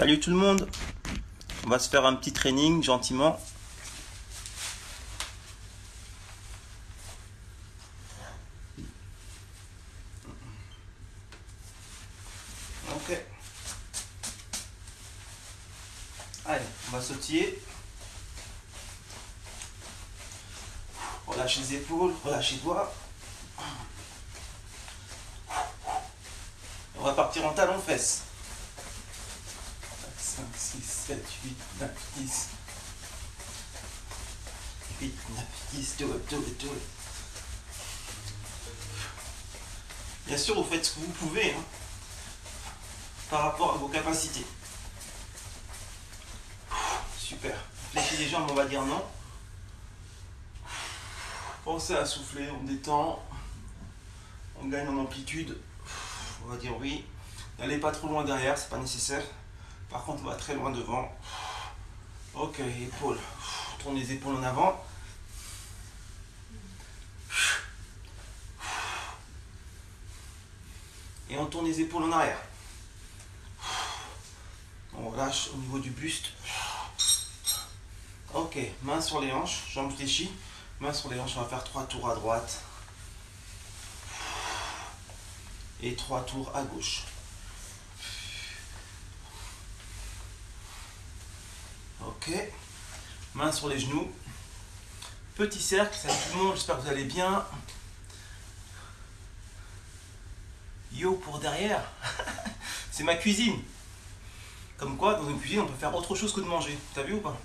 Salut tout le monde, on va se faire un petit training gentiment. Ok. Allez, on va sautiller. Relâche les épaules, relâche les doigts. On va partir en talons-fesses. 5, 6, 7, 8, 9, 10. 8, 9, 10, do it. Bien sûr, vous faites ce que vous pouvez, hein, par rapport à vos capacités. Super. Fléchis les jambes, on va dire non. Pensez à souffler, on détend. On gagne en amplitude. On va dire oui. N'allez pas trop loin derrière, c'est pas nécessaire. Par contre, on va très loin devant. Ok, épaules. Tourne les épaules en avant. Et on tourne les épaules en arrière. On relâche au niveau du buste. Ok, main sur les hanches, jambes fléchies. Main sur les hanches, on va faire 3 tours à droite. Et 3 tours à gauche. Ok, main sur les genoux. Petit cercle, salut tout le monde, j'espère que vous allez bien. Yo pour derrière. C'est ma cuisine. Comme quoi, dans une cuisine, on peut faire autre chose que de manger. T'as vu ou pas?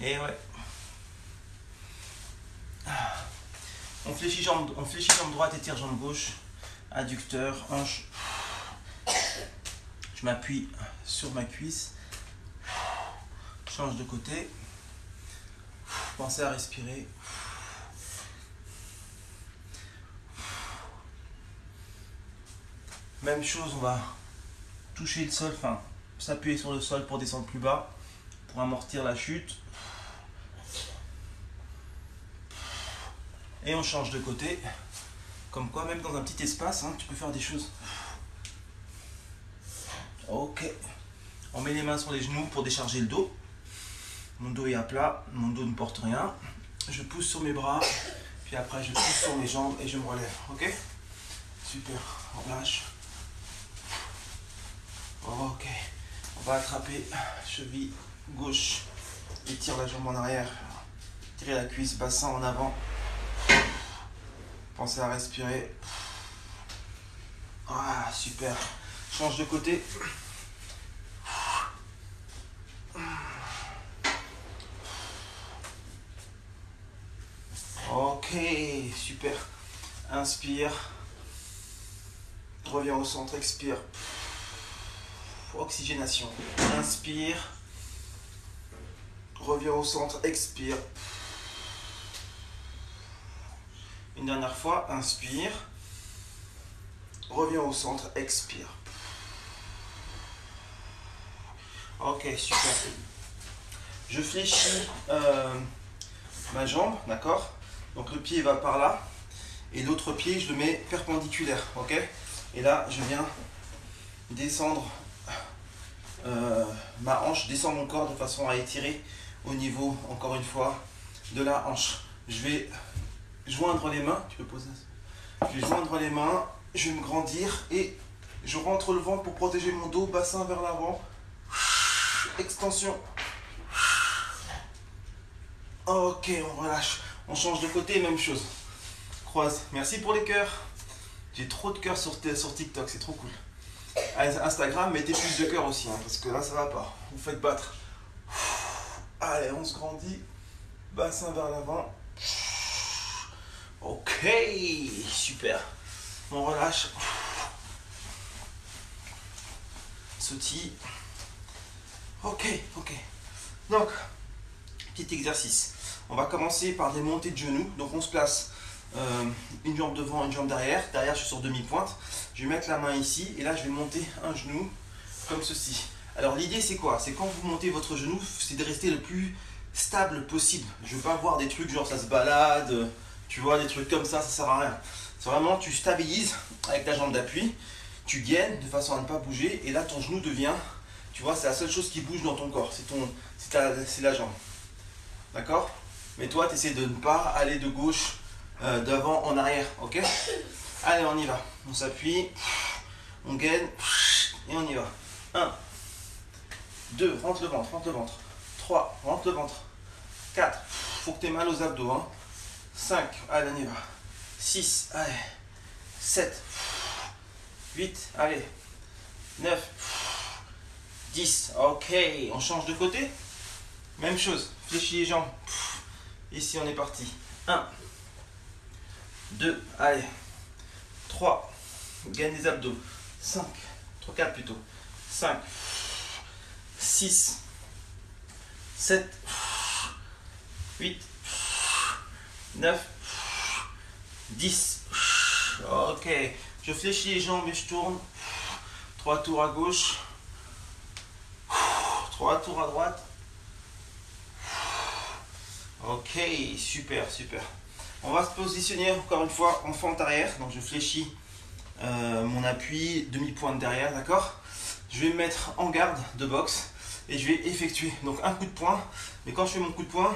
Et ouais. On fléchit jambe droite, étire jambe gauche. Adducteur, hanche. Je m'appuie sur ma cuisse. Change de côté. Pensez à respirer. Même chose, on va toucher le sol, enfin s'appuyer sur le sol pour descendre plus bas, pour amortir la chute. Et on change de côté. Comme quoi, même dans un petit espace, hein, tu peux faire des choses. Ok. On met les mains sur les genoux pour décharger le dos. Mon dos est à plat, mon dos ne porte rien. Je pousse sur mes bras, puis après je pousse sur mes jambes et je me relève. Ok? Super. On relâche. Ok. On va attraper cheville gauche. Étire la jambe en arrière. Tirez la cuisse, bassin en avant. Pensez à respirer. Ah, super. Change de côté. Ok, super. Inspire. Reviens au centre, expire. Oxygénation. Inspire. Reviens au centre, expire. Une dernière fois, inspire. Reviens au centre, expire. Ok, super. Je fléchis ma jambe, d'accord? Donc le pied va par là. Et l'autre pied, je le mets perpendiculaire, ok? Et là, je viens descendre ma hanche, descendre mon corps de façon à étirer au niveau, encore une fois, de la hanche. Je vais joindre les mains, tu peux poser ça. Je vais joindre les mains, je vais me grandir et je rentre le ventre pour protéger mon dos, bassin vers l'avant. Extension. Ok, on relâche. On change de côté, même chose. Croise. Merci pour les cœurs. J'ai trop de cœurs sur TikTok, c'est trop cool. Instagram, mettez plus de cœurs aussi, hein, parce que là, ça va pas. Vous faites battre. Allez, on se grandit. Bassin vers l'avant. Ok, super. On relâche. Sautille. Ok. Donc, petit exercice. On va commencer par des montées de genoux. Donc, on se place une jambe devant, une jambe derrière. Derrière, je suis sur demi-pointe. Je vais mettre la main ici. Et là, je vais monter un genou comme ceci. Alors, l'idée, c'est quoi? C'est quand vous montez votre genou, c'est de rester le plus stable possible. Je ne veux pas voir des trucs genre ça se balade. Tu vois, des trucs comme ça sert à rien. C'est vraiment, tu stabilises avec ta jambe d'appui. Tu gaines de façon à ne pas bouger. Et là, ton genou devient Tu vois, c'est la seule chose qui bouge dans ton corps, c'est la jambe. D'accord? Mais toi, tu essaies de ne pas aller de gauche, d'avant en arrière. Ok? Allez, on y va. On s'appuie, on gaine et on y va. 1, 2, rentre le ventre, rentre le ventre. 3, rentre le ventre. 4, faut que tu aies mal aux abdos. Hein. 5, allez, on y va. 6, allez. 7, 8, allez. 9, 10, ok. On change de côté. Même chose, fléchis les jambes. Ici, on est parti. 1, 2, allez. 3, gagne les abdos. 5, 3, 4 plutôt. 5, 6, 7, 8, 9, 10. Ok, je fléchis les jambes et je tourne. 3 tours à gauche. 3 tours à droite. Ok, super, super. On va se positionner encore une fois en fente arrière. Donc je fléchis mon appui, demi-pointe derrière, d'accord? Je vais me mettre en garde de boxe et je vais effectuer donc un coup de poing. Mais quand je fais mon coup de poing,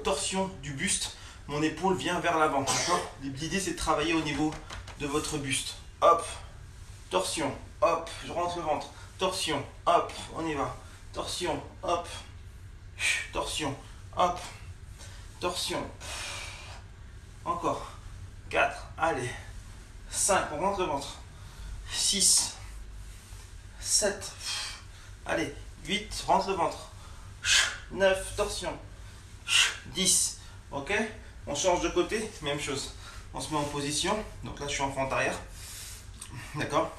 torsion du buste, mon épaule vient vers l'avant, d'accord? L'idée c'est de travailler au niveau de votre buste. Hop, torsion, hop, je rentre le ventre, torsion, hop, on y va, torsion, hop, torsion, hop, torsion, encore, 4, allez, 5, on rentre le ventre, 6, 7, allez, 8, rentre le ventre, 9, torsion, 10, ok, on change de côté, même chose, on se met en position, donc là je suis en fente arrière, d'accord,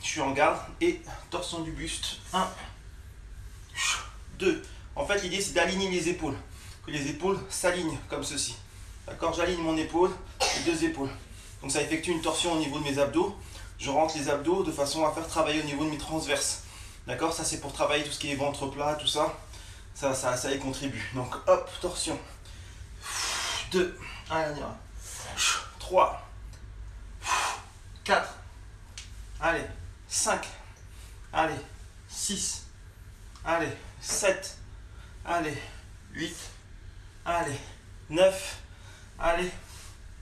je suis en garde et torsion du buste, 1, 2, en fait l'idée c'est d'aligner les épaules, que les épaules s'alignent comme ceci, d'accord, j'aligne mon épaule et 2 épaules, donc ça effectue une torsion au niveau de mes abdos, je rentre les abdos de façon à faire travailler au niveau de mes transverses, d'accord, ça c'est pour travailler tout ce qui est ventre plat, tout ça, ça y contribue, donc hop, torsion, 2, allez on y va, 3, 4, allez, 5, allez, 6, allez, 7, allez, 8, allez, 9, allez,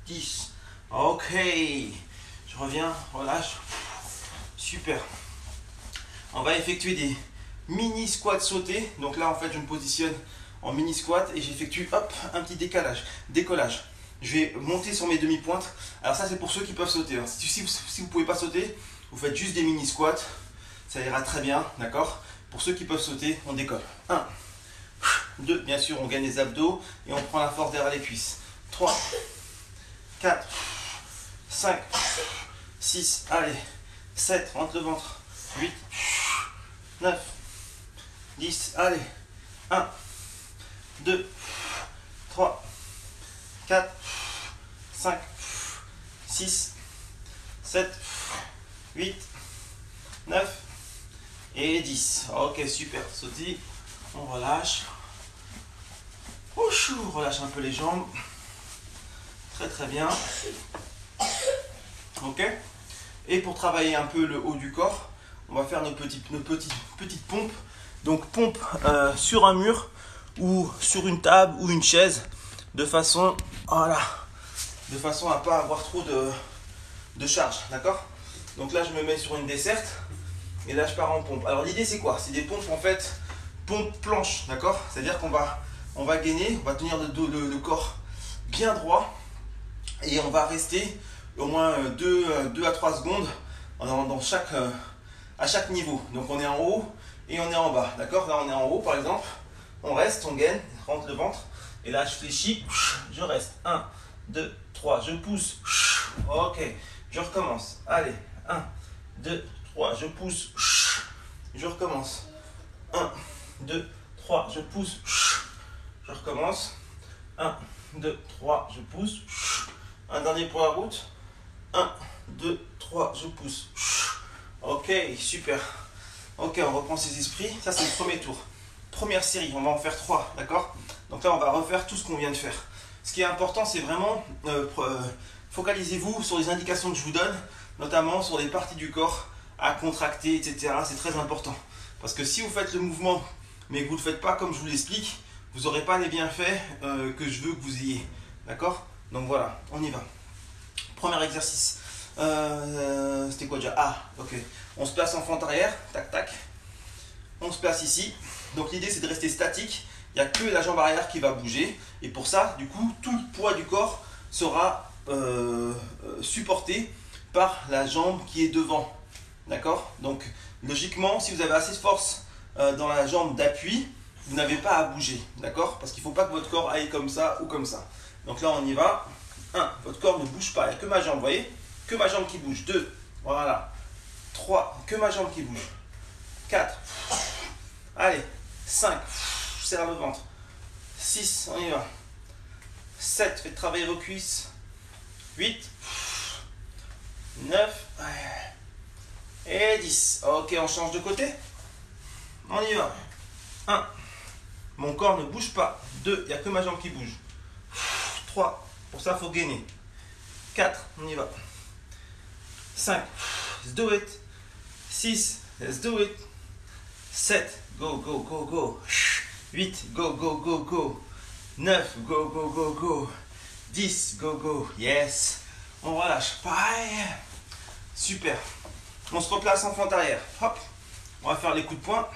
10, ok, je reviens, relâche, super, on va effectuer des mini squats sautés, donc là en fait je me positionne en mini squat et j'effectue hop un petit décollage, je vais monter sur mes demi-pointes, alors ça c'est pour ceux qui peuvent sauter, hein. Si vous ne pouvez pas sauter, vous faites juste des mini squats, ça ira très bien, d'accord. Pour ceux qui peuvent sauter, on décolle, 1, 2, bien sûr on gagne les abdos et on prend la force derrière les cuisses, 3, 4, 5, 6, allez, 7, rentre le ventre, 8, 9, 10, allez, 1, 2, 3, 4, 5, 6, 7, 8, 9 et 10. Ok, super, sautille, on relâche. On relâche un peu les jambes. Très très bien. Ok. Et pour travailler un peu le haut du corps, on va faire nos petites pompes. Donc pompe sur un mur ou sur une table ou une chaise de façon, voilà, de façon à ne pas avoir trop de charge, d'accord? Donc là je me mets sur une desserte et là je pars en pompe. Alors l'idée c'est quoi? C'est des pompes en fait, pompe planche, d'accord? C'est-à-dire qu'on va gainer, on va tenir le corps bien droit et on va rester au moins 2 à 3 secondes à chaque niveau. Donc on est en haut et on est en bas, d'accord? Là on est en haut par exemple, on reste, on gaine, rentre le ventre et là je fléchis, je reste, 1, 2, 3, je pousse, ok, je recommence, allez, 1, 2, 3, je pousse, je recommence, 1, 2, 3, je pousse, je recommence, 1, 2, 3, je pousse, un dernier pour la route, 1, 2, 3, je pousse, ok, super, ok, on reprend ses esprits, ça c'est le premier tour, première série, on va en faire 3, d'accord? Donc là on va refaire tout ce qu'on vient de faire. Ce qui est important c'est vraiment, focalisez-vous sur les indications que je vous donne, notamment sur les parties du corps à contracter, etc. C'est très important. Parce que si vous faites le mouvement, mais que vous ne le faites pas comme je vous l'explique, vous n'aurez pas les bienfaits que je veux que vous ayez. D'accord? Donc voilà, on y va. Premier exercice. C'était quoi déjà? Ah, ok. On se place en fente arrière. Tac, tac. On se place ici. Donc l'idée, c'est de rester statique. Il n'y a que la jambe arrière qui va bouger. Et pour ça, du coup, tout le poids du corps sera supporté par la jambe qui est devant. D'accord? Donc, logiquement, si vous avez assez de force dans la jambe d'appui, vous n'avez pas à bouger. D'accord? Parce qu'il ne faut pas que votre corps aille comme ça ou comme ça. Donc là, on y va. 1. Votre corps ne bouge pas. Il n'y a que ma jambe, vous voyez? Que ma jambe qui bouge. 2. Voilà. 3. Que ma jambe qui bouge. 4. Allez. 5. Je serre le ventre. 6. On y va. 7. Faites travailler vos cuisses. 8. 9. Et 10. Ok, on change de côté. On y va. 1. Mon corps ne bouge pas. 2. Il n'y a que ma jambe qui bouge. 3. Pour ça, il faut gainer. 4. On y va. 5. Let's do it. 6. Let's do it. 7. Go, go, go, go. 8. Go, go, go, go. 9. Go, go, go, go. 10. Go, go. Yes. On relâche. Pareil. Super. On se replace en fente arrière. Hop. On va faire les coups de poing.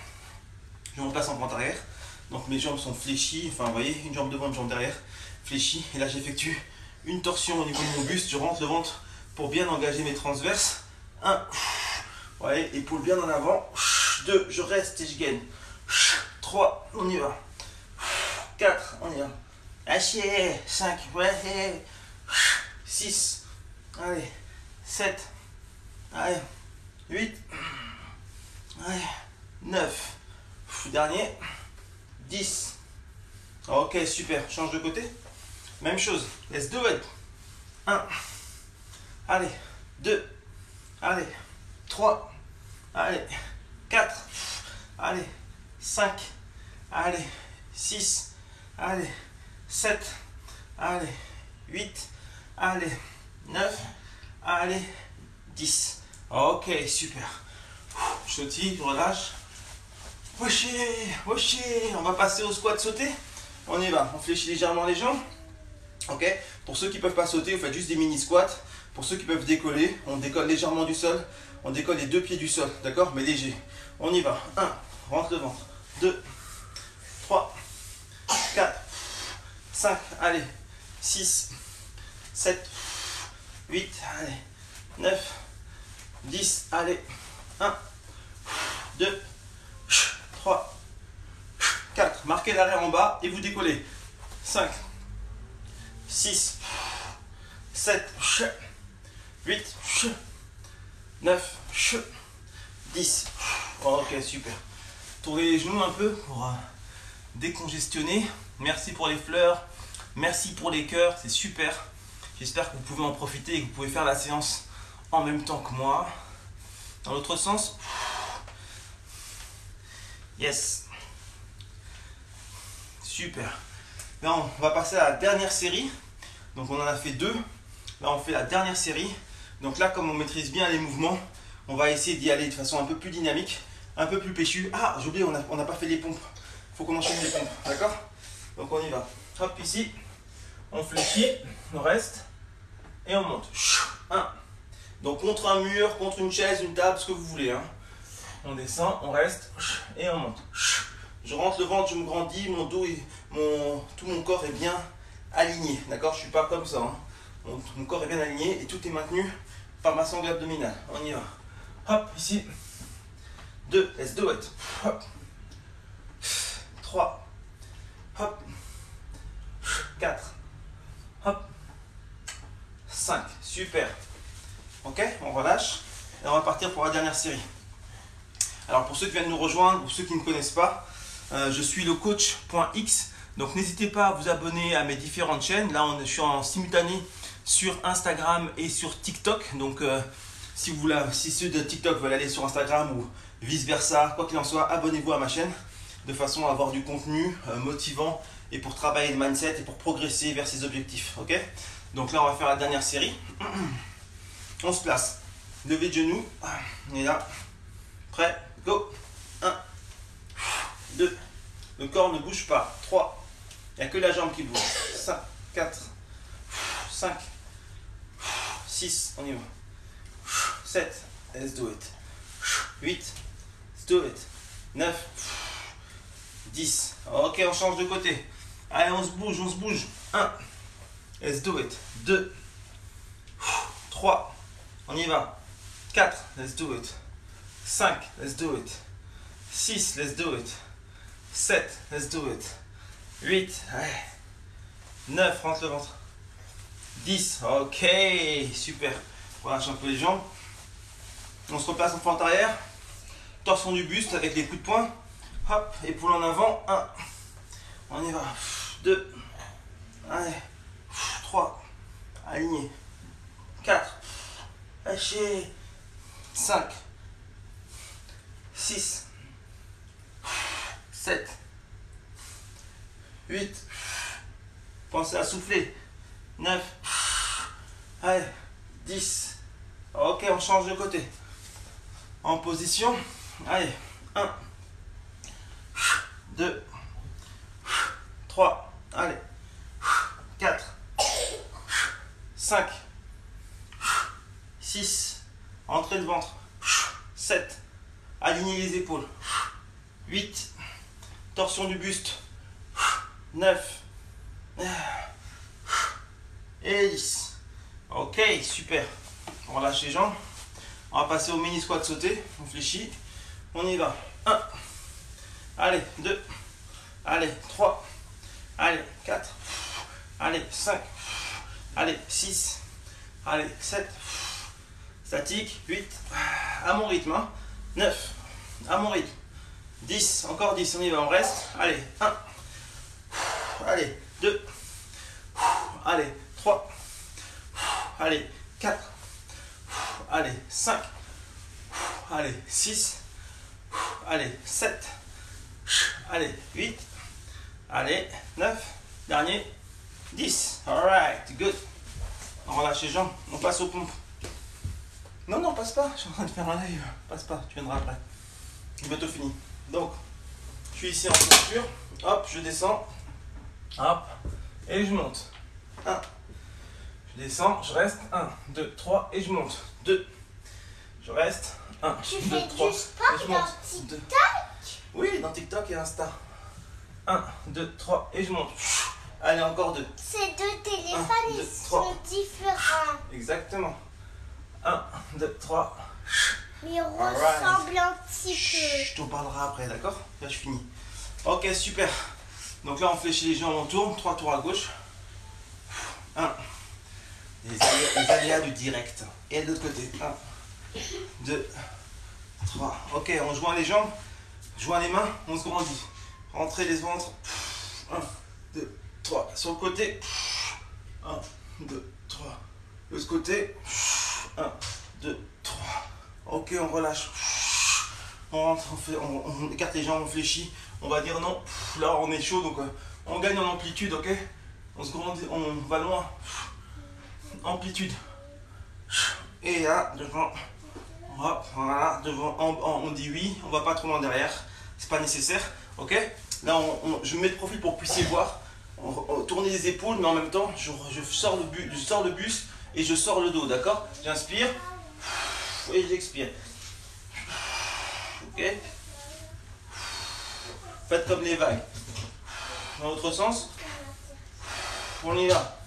Je me replace en fente arrière. Donc mes jambes sont fléchies. Enfin, vous voyez, une jambe devant, une jambe derrière. Fléchie. Et là, j'effectue une torsion au niveau de mon buste. Je rentre le ventre pour bien engager mes transverses. 1. Vous voyez, épaule bien en avant. 2. Je reste et je gaine. 3. On y va. 4. On y va. Lâchez. 5. Ouais. 6. Allez. 7. Allez. 8. Allez. 9. Dernier. 10. Ok, super. Change de côté. Même chose. Let's do it. 1. Allez. 2. Allez. 3. Allez. 4. Allez. 5. Allez. 6. Allez. 7. Allez. 8. Allez. 9. Allez. 10. Ok, super. Je sautille, je relâche. Washer. On va passer au squat sauté. On y va. On fléchit légèrement les jambes. Ok. Pour ceux qui ne peuvent pas sauter, vous faites juste des mini squats. Pour ceux qui peuvent décoller, on décolle légèrement du sol. On décolle les 2 pieds du sol. D'accord? Mais léger. On y va. 1. Rentre le ventre. 2. 3. 4. 5. Allez. 6. 7. 8. Allez. 9. 10. Allez. 1. 2. 3. 4. Marquez l'arrêt en bas et vous décollez. 5. 6. 7. 8. 9. 10. Ok, super. Tournez les genoux un peu pour décongestionner. Merci pour les fleurs. Merci pour les cœurs. C'est super. J'espère que vous pouvez en profiter et que vous pouvez faire la séance en même temps que moi. Dans l'autre sens. Yes. Super. Là, on va passer à la dernière série. Donc, on en a fait 2. Là, on fait la dernière série. Donc là, comme on maîtrise bien les mouvements, on va essayer d'y aller de façon un peu plus dynamique, un peu plus péchu. Ah, j'ai oublié, on n'a pas fait les pompes. Il faut qu'on enchaîne les pompes. D'accord? Donc, on y va. Hop, ici. On fléchit. On reste. Et on monte. 1. Donc, contre un mur, contre une chaise, une table, ce que vous voulez. Hein. On descend, on reste. Et on monte. Je rentre le ventre, je me grandis, mon dos et tout mon corps est bien aligné. D'accord? Je ne suis pas comme ça. Hein. Mon corps est bien aligné et tout est maintenu par ma sangle abdominale. On y va. Hop, ici. 2, let's do it. Hop. 3. Hop. 4. Hop. 5. Super. Ok, on relâche. Et on va partir pour la dernière série. Alors pour ceux qui viennent nous rejoindre ou ceux qui ne connaissent pas, je suis le coach.x. Donc n'hésitez pas à vous abonner à mes différentes chaînes. Là, je suis en simultané sur Instagram et sur TikTok. Donc si ceux de TikTok veulent aller sur Instagram ou vice versa, quoi qu'il en soit, abonnez-vous à ma chaîne de façon à avoir du contenu motivant et pour travailler le mindset et pour progresser vers ses objectifs. Ok? Donc là, on va faire la dernière série. On se place Levée de genoux. On est là. Prêt, go. 1, 2. Le corps ne bouge pas. 3. Il n'y a que la jambe qui bouge. 5, 4, 5, 6. On y va. 7. Let's do it. 8. Let's do it. 9. 10. Ok, on change de côté. Allez, on se bouge, on se bouge. 1. Let's do it. 2. 3. On y va. 4. Let's do it. 5. Let's do it. 6. Let's do it. 7. Let's do it. 8. Allez. 9. Rentre le ventre. 10. Ok. Super. On relâche un peu les jambes. On se replace en fente arrière. Torsion du buste avec les coups de poing. Hop. Épaule en avant. 1. On y va. 2. Allez. 3. Aligné. 4. Lâchez. 5. 6. 7. 8. Pensez à souffler. 9. Allez. 10. Ok, on change de côté. En position. Allez. 1. 2. 3. Allez. 4. 5. 6. Entrez le ventre. 7. Alignez les épaules. 8. Torsion du buste. 9. Et 10. Ok, super. On relâche les jambes. On va passer au mini squat sauté. On fléchit. On y va. 1. Allez, 2. Allez, 3. Allez, 4. Allez, 5. Allez, 6. Allez, 7. Statique. 8. À mon rythme. Hein. 9. À mon rythme. 10. Encore 10. On y va. On reste. Allez, 1. Allez, 2. Allez, 3. Allez, 4. Allez, 5. Allez, 6. Allez, 7. Allez, 8. Allez, 9. Dernier, 10. Alright, good. On relâche les jambes. On passe aux pompes. Non, non, passe pas. Je suis en train de faire un live. Passe pas, tu viendras après. C'est bientôt fini. Donc, je suis ici en posture. Hop, je descends. Hop. Et je monte. 1. Je descends, je reste. 1, 2, 3 et je monte. 2. Je reste. 1, Tu 2, fais 3 du sport et je dans monte. TikTok? 2. Oui, dans TikTok et Insta. 1, 2, 3 et je monte. Allez, encore 2. Ces deux téléphones, 1, 2, ils 3. sont différents. Exactement. 1, 2, 3. Mais ils ressemblent un petit peu. Je t'en parlerai après, d'accord? Là, je finis. Ok, super. Donc là, on fléchit les jambes, on tourne. 3 tours à gauche. 1. Les aléas du direct. Et de l'autre côté. 1, 2, 3. Ok, on joint les jambes. Joint les mains. On se grandit. Rentrez les ventres. 1, 2, 3. Sur le côté. 1, 2, 3. De l'autre côté. 1, 2, 3. Ok, on relâche. On rentre, on écarte les jambes, on fléchit. On va dire non. Là, on est chaud, donc on gagne en amplitude, ok? On se grandit, on va loin. Amplitude. Et là, devant. Hop, voilà, devant. On dit oui, on va pas trop loin derrière. C'est pas nécessaire, ok? Là, je me mets de profil pour que vous puissiez voir. On tourne les épaules, mais en même temps, je sors le buste et je sors le dos, d'accord? J'inspire. Et j'expire. Ok? Faites comme les vagues. Dans l'autre sens. On y va.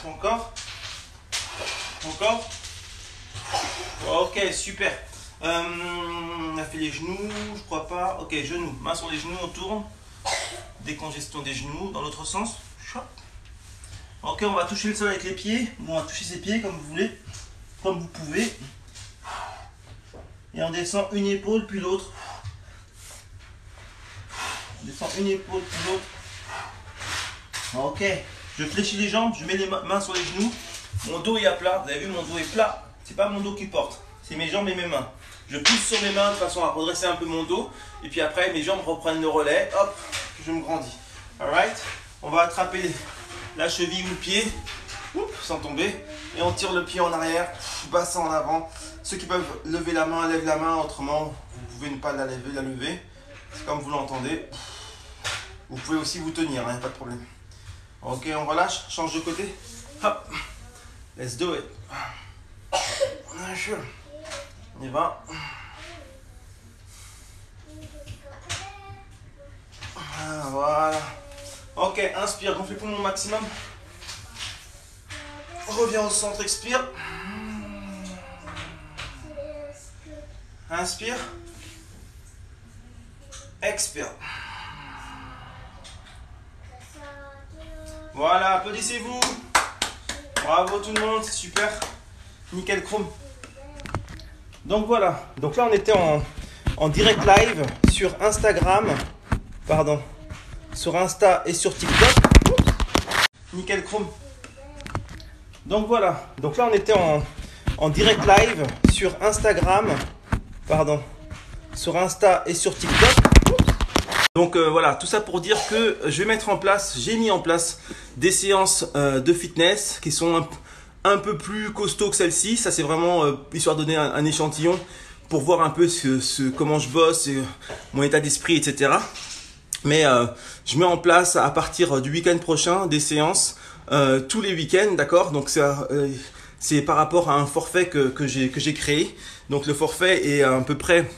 Encore. Encore. Ok, super. On a fait les genoux, je crois pas. Ok, genoux. Main sur les genoux, on tourne. Décongestion des genoux. Dans l'autre sens. Ok, on va toucher le sol avec les pieds. On va toucher ses pieds comme vous voulez. Comme vous pouvez. Et on descend une épaule puis l'autre. On descend une épaule puis l'autre. Ok. Je fléchis les jambes, je mets les mains sur les genoux. Mon dos est à plat. Vous avez vu, mon dos est plat. C'est pas mon dos qui porte. C'est mes jambes et mes mains. Je pousse sur mes mains de façon à redresser un peu mon dos. Et puis après, mes jambes reprennent le relais. Hop, je me grandis. Alright. On va attraper la cheville ou le pied. sans tomber. Et on tire le pied en arrière, bassin en avant. Ceux qui peuvent lever la main, lèvent la main. Autrement, vous pouvez ne pas la lever. C'est comme vous l'entendez. Vous pouvez aussi vous tenir, hein, pas de problème. Ok, on relâche, change de côté. Hop. Let's do it. On y va. Voilà. Ok, inspire, gonfle les poumons au maximum. Reviens au centre, expire. Inspire. Expire. Voilà, applaudissez-vous. Bravo tout le monde, c'est super. Nickel chrome. Donc voilà, donc là on était en direct live sur Instagram. Pardon. Sur Insta et sur TikTok. Nickel chrome. Donc voilà, donc là on était en direct live sur Instagram. Pardon. Sur Insta et sur TikTok. Donc voilà, tout ça pour dire que je vais mettre en place, j'ai mis en place des séances de fitness qui sont un peu plus costauds que celle-ci. Ça c'est vraiment histoire de donner un échantillon pour voir un peu comment je bosse, mon état d'esprit, etc. Mais je mets en place à partir du week-end prochain des séances tous les week-ends, d'accord? Donc c'est par rapport à un forfait que j'ai créé. Donc le forfait est à peu près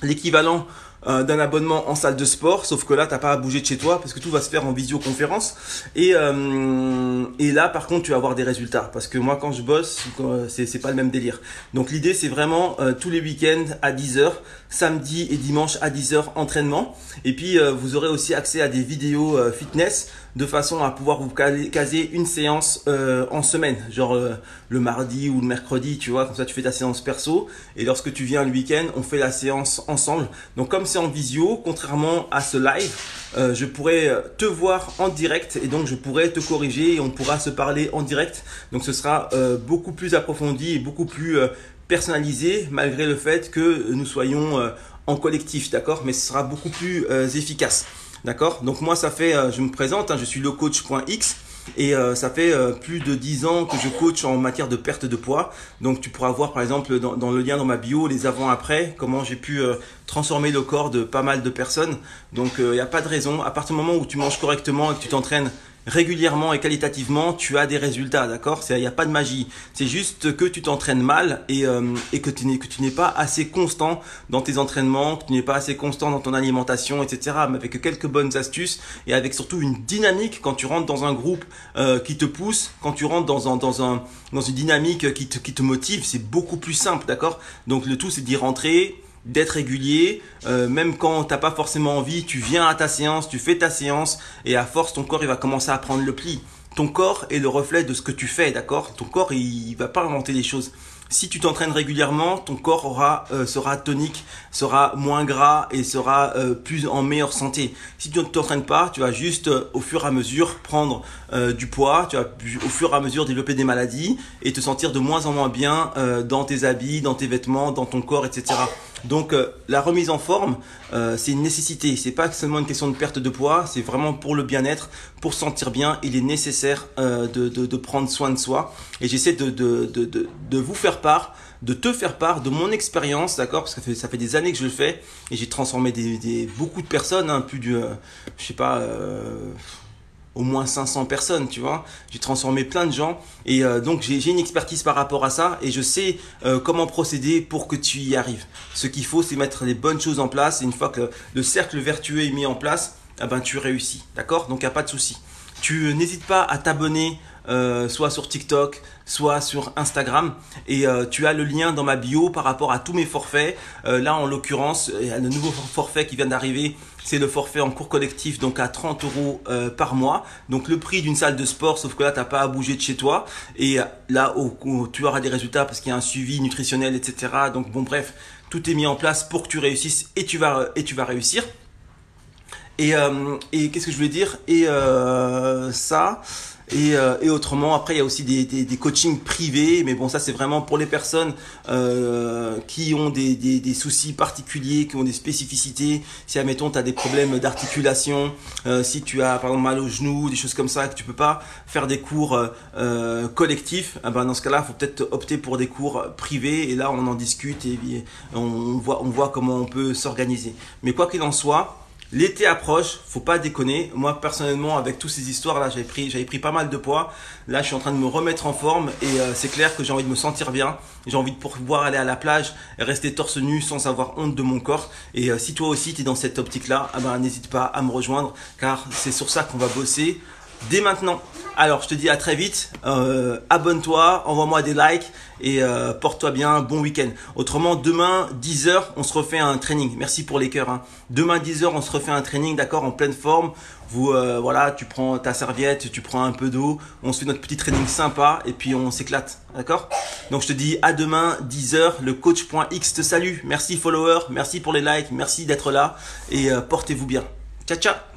l'équivalent d'un abonnement en salle de sport, sauf que là t'as pas à bouger de chez toi parce que tout va se faire en visioconférence et là par contre tu vas avoir des résultats parce que moi quand je bosse c'est pas le même délire. Donc l'idée c'est vraiment tous les week-ends à 10h, samedi et dimanche à 10h entraînement, et puis vous aurez aussi accès à des vidéos fitness de façon à pouvoir vous caser une séance en semaine, genre le mardi ou le mercredi, tu vois, comme ça tu fais ta séance perso et lorsque tu viens le week-end, on fait la séance ensemble. Donc comme c'est en visio, contrairement à ce live, je pourrais te voir en direct et donc je pourrais te corriger et on pourra se parler en direct. Donc ce sera beaucoup plus approfondi et beaucoup plus personnalisé malgré le fait que nous soyons en collectif, d'accord? Mais ce sera beaucoup plus efficace. D'accord? Donc moi ça fait, je me présente, hein, je suis lecoach.x et ça fait plus de 10 ans que je coach en matière de perte de poids. Donc tu pourras voir par exemple dans le lien dans ma bio les avant-après, comment j'ai pu transformer le corps de pas mal de personnes. Donc il n'y a pas de raison, à partir du moment où tu manges correctement et que tu t'entraînes régulièrement et qualitativement, tu as des résultats, d'accord? Il n'y a pas de magie. C'est juste que tu t'entraînes mal et que tu n'es pas assez constant dans tes entraînements, que tu n'es pas assez constant dans ton alimentation, etc. Mais avec quelques bonnes astuces et avec surtout une dynamique quand tu rentres dans un groupe qui te pousse, quand tu rentres dans une dynamique qui te motive, c'est beaucoup plus simple, d'accord? Donc le tout c'est d'y rentrer, d'être régulier, même quand t'as pas forcément envie, tu viens à ta séance, tu fais ta séance et à force ton corps il va commencer à prendre le pli. Ton corps est le reflet de ce que tu fais, d'accord? Ton corps il va pas inventer les choses. Si tu t'entraînes régulièrement, ton corps sera tonique, sera moins gras et sera plus en meilleure santé. Si tu ne t'entraînes pas, tu vas juste au fur et à mesure prendre du poids, tu vas au fur et à mesure développer des maladies et te sentir de moins en moins bien dans tes habits, dans tes vêtements, dans ton corps, etc. Donc la remise en forme, c'est une nécessité. C'est pas seulement une question de perte de poids, c'est vraiment pour le bien-être, pour se sentir bien. Il est nécessaire de prendre soin de soi. Et j'essaie de vous faire part, de te faire part de mon expérience, d'accord? Parce que ça fait des années que je le fais et j'ai transformé beaucoup de personnes, hein, plus de, je sais pas. Au moins 500 personnes, tu vois. J'ai transformé plein de gens et donc j'ai une expertise par rapport à ça et je sais comment procéder pour que tu y arrives. Ce qu'il faut, c'est mettre les bonnes choses en place et une fois que le cercle vertueux est mis en place, eh ben, tu réussis, d'accord? Donc il n'y a pas de souci. Tu n'hésites pas à t'abonner soit sur TikTok, soit sur Instagram et tu as le lien dans ma bio par rapport à tous mes forfaits. Là en l'occurrence, il y a le nouveau forfait qui vient d'arriver, c'est le forfait en cours collectif, donc à 30 € par mois. Donc le prix d'une salle de sport, sauf que là t'as pas à bouger de chez toi et là où tu auras des résultats parce qu'il y a un suivi nutritionnel, etc. Donc bon bref, tout est mis en place pour que tu réussisses et tu vas réussir. Et qu'est-ce que je voulais dire? Et ça. Et autrement, après, il y a aussi des coachings privés, mais bon, ça c'est vraiment pour les personnes qui ont des soucis particuliers, qui ont des spécificités. Si, admettons, tu as des problèmes d'articulation, si tu as par exemple mal au genou, des choses comme ça, que tu peux pas faire des cours collectifs, ben, dans ce cas-là, il faut peut-être opter pour des cours privés, et là, on en discute et on voit comment on peut s'organiser. Mais quoi qu'il en soit, l'été approche, faut pas déconner. Moi personnellement, avec toutes ces histoires là, j'avais pris pas mal de poids. Là, je suis en train de me remettre en forme et c'est clair que j'ai envie de me sentir bien. J'ai envie de pouvoir aller à la plage et rester torse nu sans avoir honte de mon corps. Et si toi aussi tu es dans cette optique là, ben, n'hésite pas à me rejoindre car c'est sur ça qu'on va bosser dès maintenant. Alors, je te dis à très vite. Abonne-toi, envoie-moi des likes et porte-toi bien. Bon week-end. Autrement, demain 10h, on se refait un training. Merci pour les cœurs. Hein. Demain 10h, on se refait un training, d'accord, en pleine forme. Voilà, tu prends ta serviette, tu prends un peu d'eau. On se fait notre petit training sympa et puis on s'éclate, d'accord? Donc, je te dis à demain 10h. Le coach.x te salue. Merci follower, merci pour les likes, merci d'être là et portez-vous bien. Ciao, ciao.